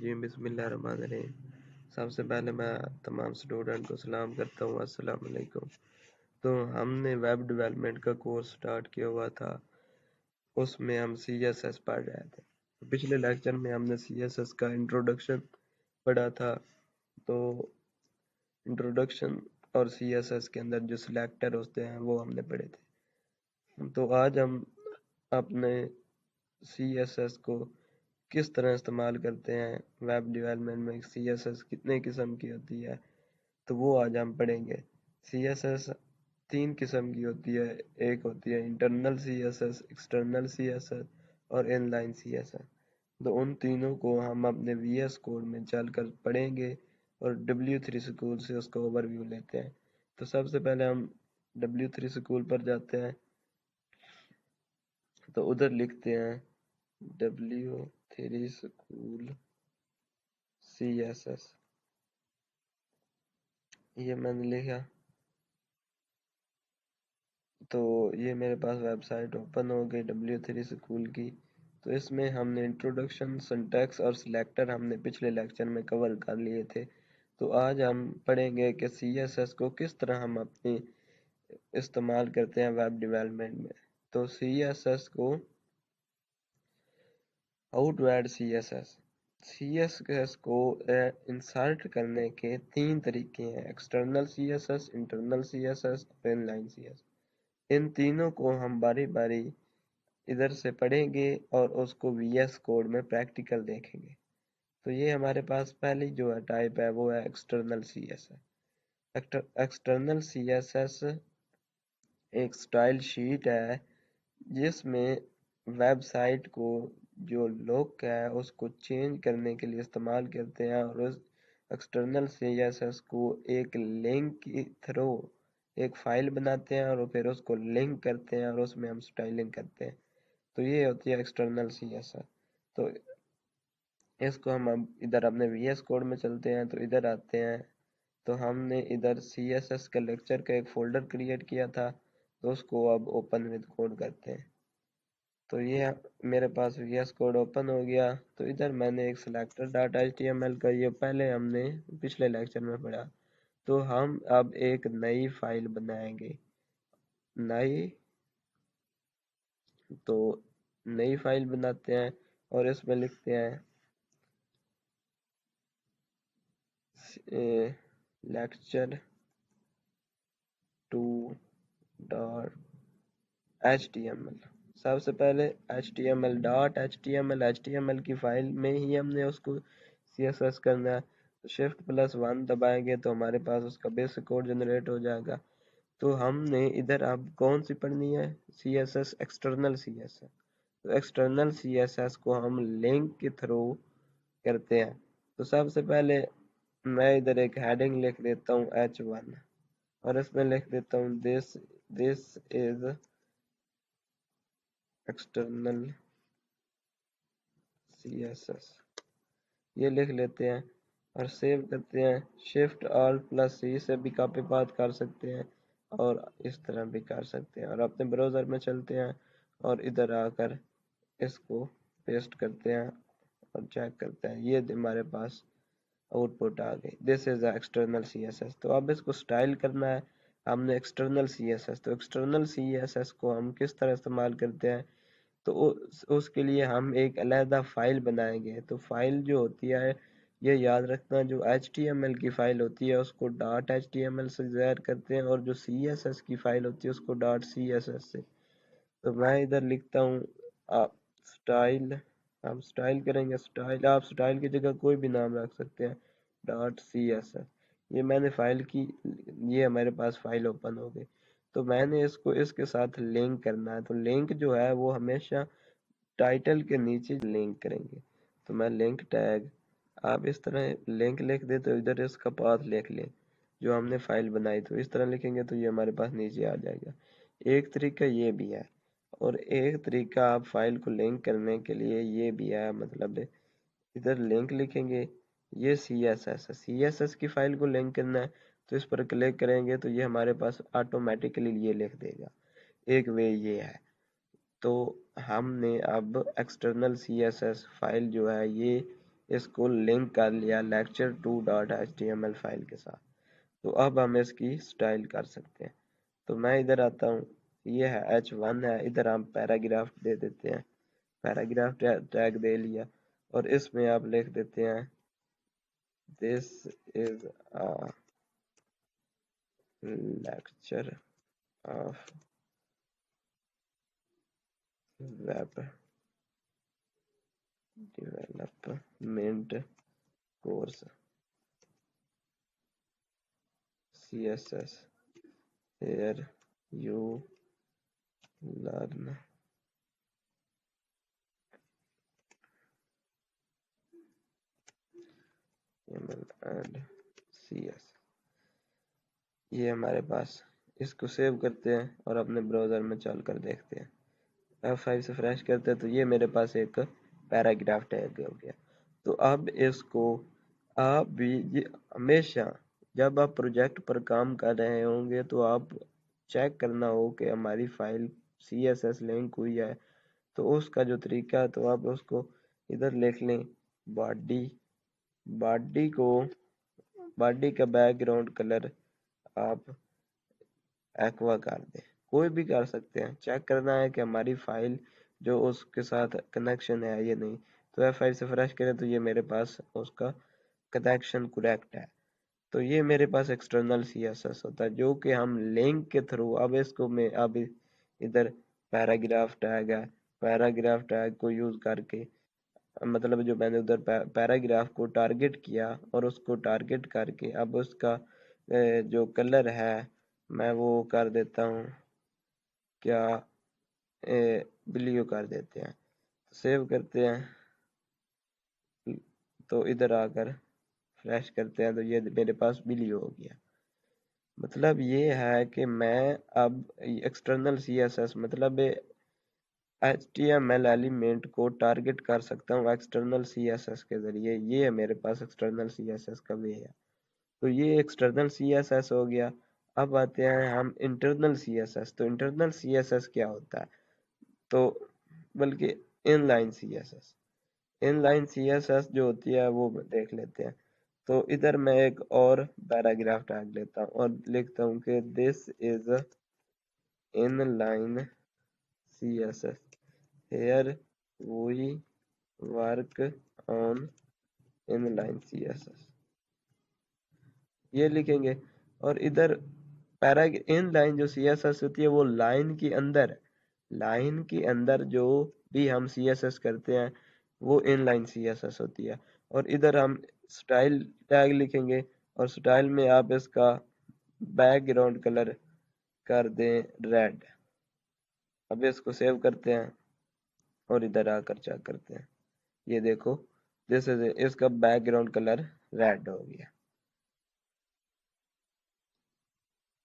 रजीम बिस्मिल्लाहिर्रहमानिर्रहीम। सबसे पहले मैं तमाम स्टूडेंट को सलाम करता हूँ, अस्सलाम वालेकुम। तो हमने वेब डेवलपमेंट का कोर्स स्टार्ट किया हुआ था, उसमें हम CSS पढ़ रहे थे। पिछले लेक्चर में हमने CSS का इंट्रोडक्शन पढ़ा था। तो इंट्रोडक्शन और CSS के अंदर जो सिलेक्टर होते हैं वो हमने पढ़े थे। तो आज हम अपने CSS को किस तरह इस्तेमाल करते हैं, वेब डेवलपमेंट में CSS कितने किस्म की होती है, तो वो आज हम पढ़ेंगे। CSS 3 किस्म की होती है। एक होती है इंटरनल CSS, एक्सटर्नल CSS और इनलाइन CSS। तो उन तीनों को हम अपने VS कोड में चलकर पढ़ेंगे और W3 स्कूल से उसका ओवरव्यू लेते हैं। तो सबसे पहले हम W3 स्कूल पर जाते हैं, तो उधर लिखते हैं W3 स्कूल CSS। ये मैंने लिखा, तो ये मेरे पास वेबसाइट ओपन हो गई W3 स्कूल की। तो इसमें हमने इंट्रोडक्शन, सिंटैक्स और सिलेक्टर हमने पिछले लेक्चर में कवर कर लिए थे। तो आज हम पढ़ेंगे कि CSS को किस तरह हम अपने इस्तेमाल करते हैं वेब डेवलपमेंट में। तो CSS को हाउ टू ऐड CSS को इंसर्ट करने के 3 तरीके हैं: एक्सटर्नल CSS, इंटरनल CSS और इनलाइन CSS। इन तीनों को हम बारी बारी इधर से पढ़ेंगे और उसको VS कोड में प्रैक्टिकल देखेंगे। तो ये हमारे पास पहली जो है टाइप है वो है एक्सटर्नल CSS। एक्सटर्नल CSS एक स्टाइल शीट है जिसमें वेबसाइट को जो लुक है उसको चेंज करने के लिए इस्तेमाल करते हैं, और उस एक्सटर्नल CSS को एक लिंक के थ्रू एक फाइल बनाते हैं और फिर उसको लिंक करते हैं और उसमें हम स्टाइलिंग करते हैं। तो ये होती है एक्सटर्नल CSS। तो इसको हम अब इधर अपने VS कोड में चलते हैं, तो इधर आते हैं। तो हमने इधर CSS का लेक्चर का एक फोल्डर क्रिएट किया था, तो उसको अब ओपन विद कोड करते हैं। तो ये मेरे पास VS कोड ओपन हो गया। तो इधर मैंने एक सिलेक्टर डॉट HTML का, ये पहले हमने पिछले लेक्चर में पढ़ा। तो हम अब एक नई फाइल बनाएंगे। तो नई फाइल बनाते हैं और इसमें लिखते हैं लेक्चर 2 डॉट HTML। सबसे पहले HTML की फाइल में ही हमने उसको CSS करना है। तो Shift+1 दबाएंगे तो हमारे पास उसका बेसिक कोड जनरेट हो जाएगा। तो हमने इधर अब कौन सी पढ़नी है, CSS एक्सटर्नल CSS। तो एक्सटर्नल CSS को हम लिंक के थ्रू करते हैं। तो सबसे पहले मैं इधर एक हेडिंग लिख देता हूँ H1 और इसमें लिख देता हूँ दिस इज एक्सटर्नल CSS। ये लिख लेते हैं और सेव करते हैं। Shift+Alt+C से भी कॉपी पास्ट कर सकते हैं और इस तरह भी कर सकते हैं, और अपने ब्राउज़र में चलते हैं और इधर आकर इसको पेस्ट करते हैं और चेक करते हैं। ये हमारे पास आउटपुट आ गई, दिस इज एक्सटर्नल CSS। तो अब इसको स्टाइल करना है हमने एक्सटर्नल CSS। तो एक्सटर्नल CSS को हम किस तरह इस्तेमाल करते हैं, तो उसके लिए हम एक अलहदा फाइल बनाएंगे। तो फाइल जो होती है, ये याद रखना, जो HTML की फाइल होती है उसको .html से ज़ाहिर करते हैं, और जो CSS की फाइल होती है उसको .css से। तो मैं इधर लिखता हूँ आप स्टाइल, हम स्टाइल करेंगे स्टाइल, आप स्टाइल की जगह कोई भी नाम रख सकते हैं .css। ये मैंने फाइल की, ये हमारे पास फाइल ओपन हो गई। तो मैंने इसको इसके साथ लिंक करना है। तो लिंक जो है वो हमेशा टाइटल के नीचे लिंक करेंगे। तो मैं लिंक टैग, आप इस तरह लिंक लिख दे तो इधर इसका पाथ लिख लें जो हमने फाइल बनाई। तो इस तरह लिखेंगे तो ये हमारे पास नीचे आ जाएगा। एक तरीका ये भी है, और एक तरीका आप फाइल को लिंक करने के लिए ये भी है, मतलब इधर लिंक लिखेंगे, ये CSS है, CSS की फाइल को लिंक करना है। तो इस पर क्लिक करेंगे तो ये हमारे पास ऑटोमेटिकली ये लिख देगा। एक वे ये है। तो हमने अब एक्सटर्नल CSS फाइल जो है ये इसको लिंक कर लिया lecture2.html फाइल के साथ। तो अब हम इसकी स्टाइल कर सकते हैं। तो मैं इधर आता हूँ, ये है h1 है, इधर हम पैराग्राफ दे देते हैं, पैराग्राफ टैग दे लिया और इसमें आप लिख देते हैं this is a lecture of web development course CSS here you learn HTML and CS। ये हमारे पास, इसको सेव करते हैं और अपने ब्राउज़र में चल कर देखते हैं। F5 से फ्रेश करते हैं तो ये मेरे पास एक पैराग्राफ टैग हो गया। तो अब इसको आप भी ये हमेशा जब आप प्रोजेक्ट पर काम कर रहे होंगे तो आप चेक करना हो कि हमारी फाइल CSS लिंक हुई है। तो उसका जो तरीका है तो आप उसको इधर लिख लें, बॉडी बॉडी को बॉडी का बैकग्राउंड कलर आप एक्वा कर दें, कोई भी कर सकते हैं। चेक करना है कि हमारी फाइल जो उसके साथ कनेक्शन है या नहीं। तो F5 से फ्रेश करें तो ये मेरे पास उसका कनेक्शन करेक्ट है। तो ये मेरे पास एक्सटर्नल CSS होता है जो कि हम लिंक के थ्रू, अब इसको मैं अब इधर पैराग्राफ टैग है, पैराग्राफ टैग को यूज करके मतलब जो मैंने उधर पैराग्राफ को टारगेट किया और उसको टारगेट करके अब उसका जो कलर है मैं वो कर देता हूँ क्या, ब्लू कर देते हैं। सेव करते हैं तो इधर आकर फ्लैश करते हैं तो ये मेरे पास ब्लू हो गया। मतलब ये है कि मैं अब एक्सटर्नल CSS मतलब HTML एलिमेंट को टारगेट कर सकता हूँ एक्सटर्नल CSS के जरिए। ये है मेरे पास एक्सटर्नल CSS का वे है। तो ये एक्सटर्नल CSS हो गया। अब आते हैं हम इंटरनल CSS। तो इंटरनल CSS क्या होता है, तो बल्कि इनलाइन CSS, इनलाइन CSS जो होती है वो देख लेते हैं। तो इधर मैं एक और पैराग्राफ टैग लेता हूँ और लिखता हूँ कि this is inline CSS here we work on inline CSS, ये लिखेंगे। और इधर पैरा इन लाइन जो CSS होती है वो लाइन के अंदर, लाइन के अंदर जो भी हम CSS करते हैं वो इन लाइन CSS होती है। और इधर हम स्टाइल टैग लिखेंगे और स्टाइल में आप इसका बैकग्राउंड कलर कर दें रेड। अब इसको सेव करते हैं और इधर आकर चेक करते हैं, ये देखो दिस इज, इसका बैकग्राउंड कलर रेड हो गया।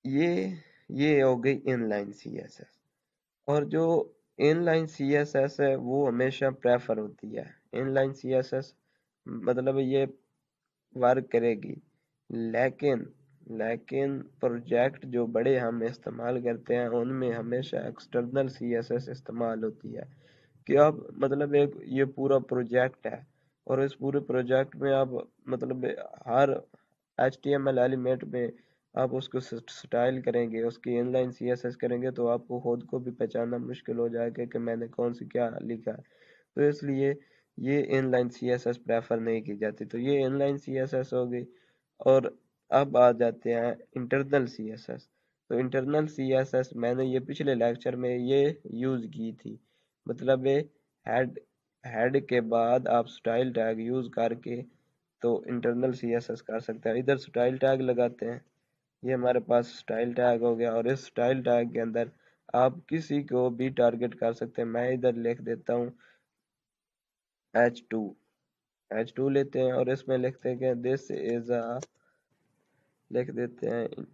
ये ये हो गई इनलाइन CSS। और जो इनलाइन CSS है वो हमेशा प्रेफर होती है। इनलाइन CSS मतलब ये वर्क करेगी, लेकिन लेकिन प्रोजेक्ट जो बड़े हम इस्तेमाल करते हैं उनमें हमेशा एक्सटर्नल CSS इस्तेमाल होती है। कि आप मतलब एक ये पूरा प्रोजेक्ट है और इस पूरे प्रोजेक्ट में आप मतलब हर HTML एलिमेंट में आप उसको स्टाइल करेंगे, उसकी इनलाइन CSS करेंगे तो आपको खुद को भी पहचानना मुश्किल हो जाएगा कि मैंने कौन सी क्या लिखा है। तो इसलिए ये इनलाइन CSS प्रेफर नहीं की जाती। तो ये इनलाइन CSS हो गई। और अब आ जाते हैं इंटरनल CSS। तो इंटरनल CSS मैंने ये पिछले लेक्चर में ये यूज की थी। मतलब हेड हेड के बाद आप स्टाइल टैग यूज करके तो इंटरनल CSS कर सकते हैं। इधर स्टाइल टैग लगाते हैं, ये हमारे पास स्टाइल टैग हो गया। और इस स्टाइल टैग के अंदर आप किसी को भी टारगेट कर सकते हैं। मैं इधर लिख देता हूँ H2, H2 लेते हैं और इसमें लिखते हैं कि दिस इज अ, लिख देते हैं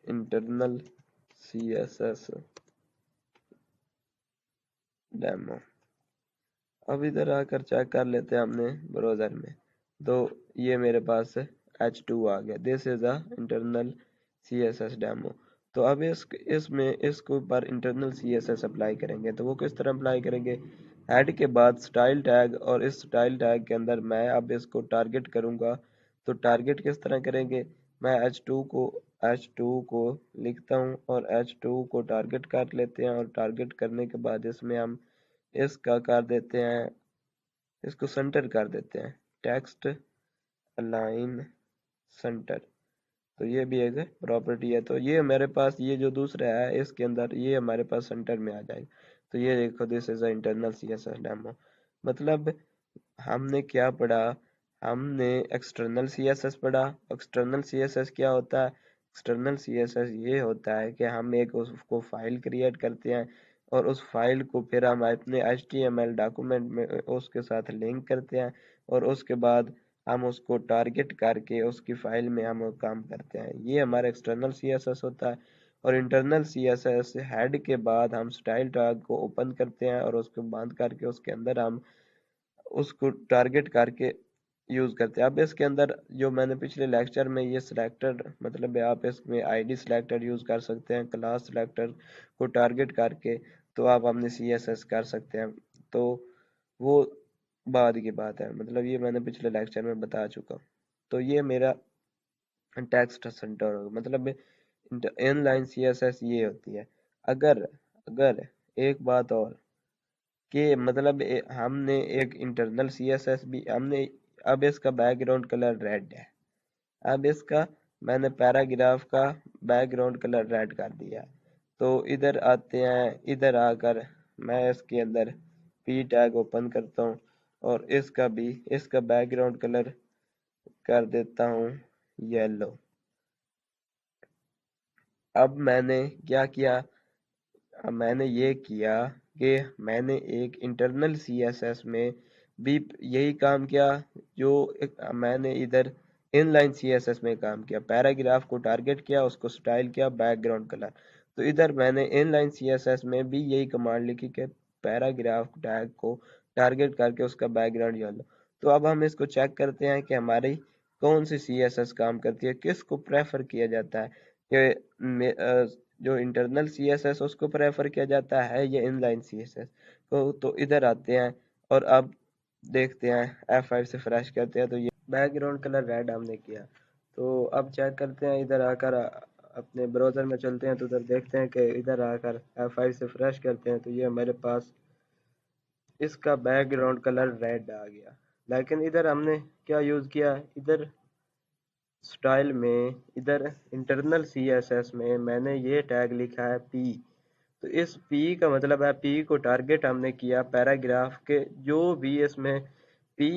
इंटरनल CSS डेमो। अब इधर आकर चेक कर लेते हैं हमने ब्राउज़र में, तो ये मेरे पास H2 आ गया, this is a internal CSS demo. तो अब इसमें इसके ऊपर इंटरनल CSS अप्लाई करेंगे। तो वो किस तरह अप्लाई करेंगे, हेड के बाद स्टाइल टैग, और इस स्टाइल टैग के अंदर मैं अब इसको टारगेट करूंगा। तो टारगेट किस तरह करेंगे, मैं एच टू को लिखता हूँ और H2 को टारगेट कर लेते हैं, और टारगेट करने के बाद इसमें हम इसका कर देते हैं, इसको सेंटर कर देते हैं, टेक्स्ट अलाइन सेंटर। तो ये भी एक प्रॉपर्टी है। तो ये हमारे पास ये जो दूसरा है इसके अंदर ये हमारे पास सेंटर में आ जाएगा। तो ये देखो, this is a internal CSS demo. मतलब हमने क्या पढ़ा, हमने एक्सटर्नल CSS पढ़ा। एक्सटर्नल CSS क्या होता है, एक्सटर्नल CSS ये होता है कि हम एक उसको फाइल क्रिएट करते हैं और उस फाइल को फिर हम अपने HTML डॉक्यूमेंट में उसके साथ लिंक करते हैं, और उसके बाद हम उसको टारगेट करके उसकी फाइल में हम काम करते हैं। ये हमारा एक्सटर्नल CSS होता है। और इंटरनल CSS हेड के बाद हम स्टाइल टैग को ओपन करते हैं और उसको बंद करके उसके अंदर हम उसको टारगेट करके यूज करते हैं। अब इसके अंदर जो मैंने पिछले लेक्चर में ये सिलेक्टेड, मतलब आप इसमें आईडी सिलेक्टर यूज कर सकते हैं, क्लास सिलेक्टर को टारगेट करके तो आप अपने CSS कर सकते हैं। तो वो बाद की बात है, मतलब ये मैंने पिछले लेक्चर में बता चुका हूँ। तो ये मेरा टेक्स्ट सेंटर होगा, मतलब इनलाइन CSS ये होती है। अगर अगर एक बात और कि मतलब हमने एक इंटरनल CSS भी हमने, अब इसका बैकग्राउंड कलर रेड है। अब इसका मैंने पैराग्राफ का बैकग्राउंड कलर रेड कर दिया। तो इधर आते हैं, इधर आकर मैं इसके अंदर पी टैग ओपन करता हूँ और इसका बैकग्राउंड कलर कर देता हूँ येलो। अब मैंने क्या किया, अब मैंने ये किया कि मैंने एक इंटरनल CSS में भी यही काम किया जो मैंने इधर इनलाइन CSS में काम किया। पैराग्राफ को टारगेट किया, उसको स्टाइल किया, बैकग्राउंड कलर। तो इधर मैंने इनलाइन CSS में भी यही कमांड लिखी कि पैराग्राफ टैग को टारगेट करके उसका बैकग्राउंड येलो। तो अब हम इसको चेक करते हैं कि हमारी कौन सी CSS काम करती है, किसको प्रेफर किया जाता है, कि जो इंटरनल CSS उसको प्रेफर किया जाता है या इनलाइन CSS को। तो इधर आते हैं और अब देखते हैं, F5 से फ्रेश करते हैं, तो ये बैकग्राउंड कलर रेड हमने किया। तो अब चेक करते हैं, इधर आकर अपने ब्राउज़र में चलते हैं, तो उधर देखते हैं कि इधर आकर F5 से फ्रेश करते हैं, तो ये हमारे पास इसका बैकग्राउंड कलर रेड आ गया। लेकिन इधर हमने क्या यूज़ किया, इधर स्टाइल में, इधर इंटरनल CSS में मैंने ये टैग लिखा है P। तो इस P का मतलब है, P को टारगेट हमने किया पैराग्राफ के जो भी इसमें P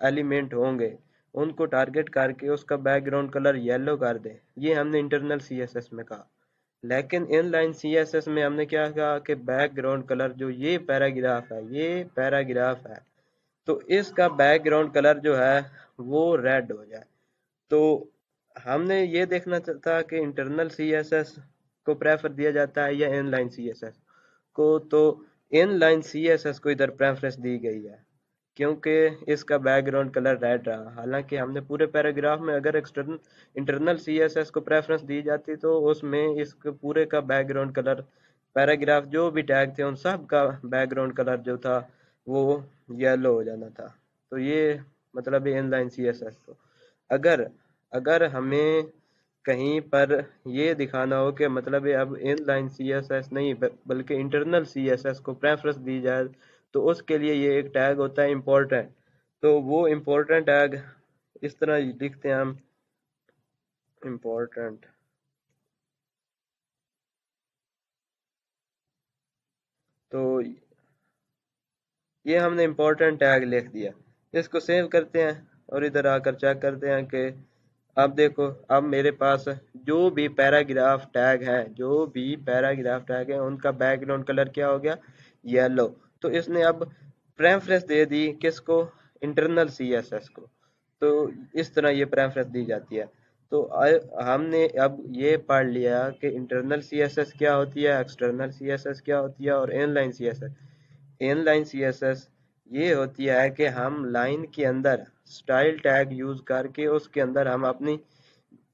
एलिमेंट होंगे उनको टारगेट करके उसका बैकग्राउंड कलर येलो कर दे। ये हमने इंटरनल CSS में कहा। लेकिन इनलाइन CSS में हमने क्या कहा कि बैकग्राउंड कलर जो ये पैराग्राफ है, ये पैराग्राफ है, तो इसका बैकग्राउंड कलर जो है वो रेड हो जाए। तो हमने ये देखना था कि इंटरनल CSS को प्रेफर दिया जाता है या इनलाइन CSS को। तो इनलाइन CSS को इधर प्रेफरेंस दी गई है क्योंकि इसका बैकग्राउंड कलर रेड रहा। हालांकि हमने पूरे पैराग्राफ में अगर एक्सटर्नल इंटरनल CSS को प्रेफरेंस दी जाती तो उसमें इसके पूरे का बैकग्राउंड कलर, पैराग्राफ जो भी टैग थे उन सब का बैकग्राउंड कलर जो था वो येलो हो जाना था। तो ये मतलब इनलाइन CSS। तो अगर अगर हमें कहीं पर ये दिखाना हो कि मतलब ये अब इनलाइन CSS नहीं बल्कि इंटरनल CSS को प्रेफरेंस दी जाए, तो उसके लिए ये एक टैग होता है इम्पोर्टेंट। तो वो इम्पोर्टेंट टैग इस तरह लिखते हैं हम, इम्पोर्टेंट। तो ये हमने इम्पोर्टेंट टैग लिख दिया। इसको सेव करते हैं और इधर आकर चेक करते हैं कि अब देखो, अब मेरे पास जो भी पैराग्राफ टैग है, जो भी पैराग्राफ टैग है उनका बैकग्राउंड कलर क्या हो गया, येलो। तो इसने अब प्रेफरेंस दे दी किसको, इंटरनल CSS को। तो इस तरह ये प्रेफरेंस दी जाती है। तो हमने अब ये पढ़ लिया कि इंटरनल CSS क्या होती है, एक्सटर्नल CSS क्या होती है और इनलाइन CSS। इनलाइन CSS ये होती है कि हम लाइन के अंदर स्टाइल टैग यूज करके उसके अंदर हम अपनी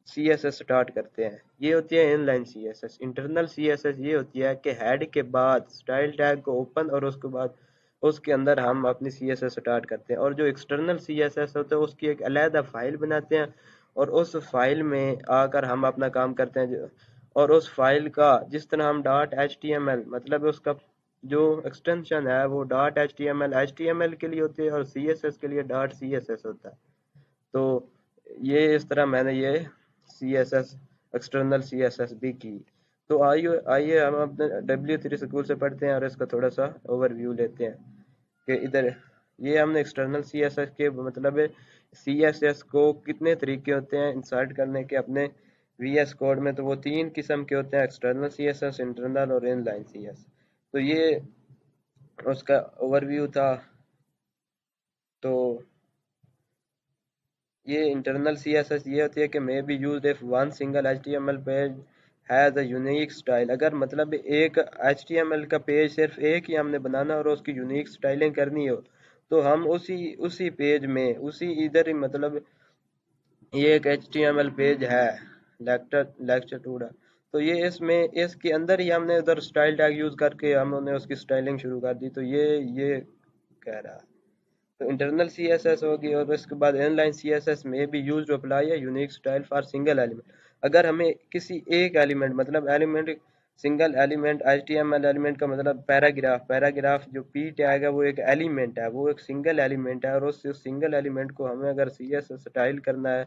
CSS स्टार्ट करते हैं। ये होती है इनलाइन CSS। इंटरनल CSS ये होती है कि हेड के बाद स्टाइल टैग को ओपन और उसके बाद उसके अंदर हम अपनी CSS स्टार्ट करते हैं, और जो एक्सटर्नल CSS होता है उसकी एक अलहदा फाइल बनाते हैं, और उस फाइल में आकर हम अपना काम करते हैं। और उस फाइल का जिस तरह हम डॉट HTML, मतलब उसका जो एक्सटेंशन है वो डॉट HTML के लिए होती है, और CSS के लिए डॉट CSS होता है। तो ये इस तरह मैंने ये CSS, एक्सटर्नल CSS भी की। तो आइए आइए हम अपने W3 स्कूल से पढ़ते हैं और इसका थोड़ा सा ओवरव्यू लेते हैं कि इधर ये हमने एक्सटर्नल CSS के मतलब CSS को कितने तरीके होते हैं इंसर्ट करने के अपने VS कोड में। तो वो 3 किस्म के होते हैं, एक्सटर्नल CSS, इंटरनल और इनलाइन CSS। तो ये उसका ओवरव्यू था। तो ये इंटरनल CSS ये होती है कि may be used if one single HTML page has a unique style. अगर मतलब एक HTML का पेज सिर्फ एक ही हमने बनाना और उसकी यूनिक स्टाइलिंग करनी हो, तो हम उसी उसी पेज में उसी इधर ही मतलब ये एक HTML पेज है, लेक्चर टूडा, तो ये इसमें इसके अंदर ही हमने उधर स्टाइल टैग यूज करके हमने उसकी स्टाइलिंग शुरू कर दी। तो ये कह रहा है। तो इंटरनल CSS होगी, और उसके बाद इनलाइन CSS में भी use to apply a unique style for single element. अगर हमें किसी एक एलिमेंट मतलब element single element HTML element का मतलब पैराग्राफ जो P टैग है वो एक एलिमेंट है, वो एक सिंगल एलिमेंट है, और उस सिंगल एलिमेंट को हमें अगर CSS स्टाइल करना है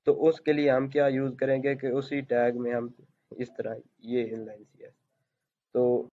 तो उसके लिए हम क्या यूज करेंगे कि उसी टैग में हम इस तरह ये इनलाइन CSS। तो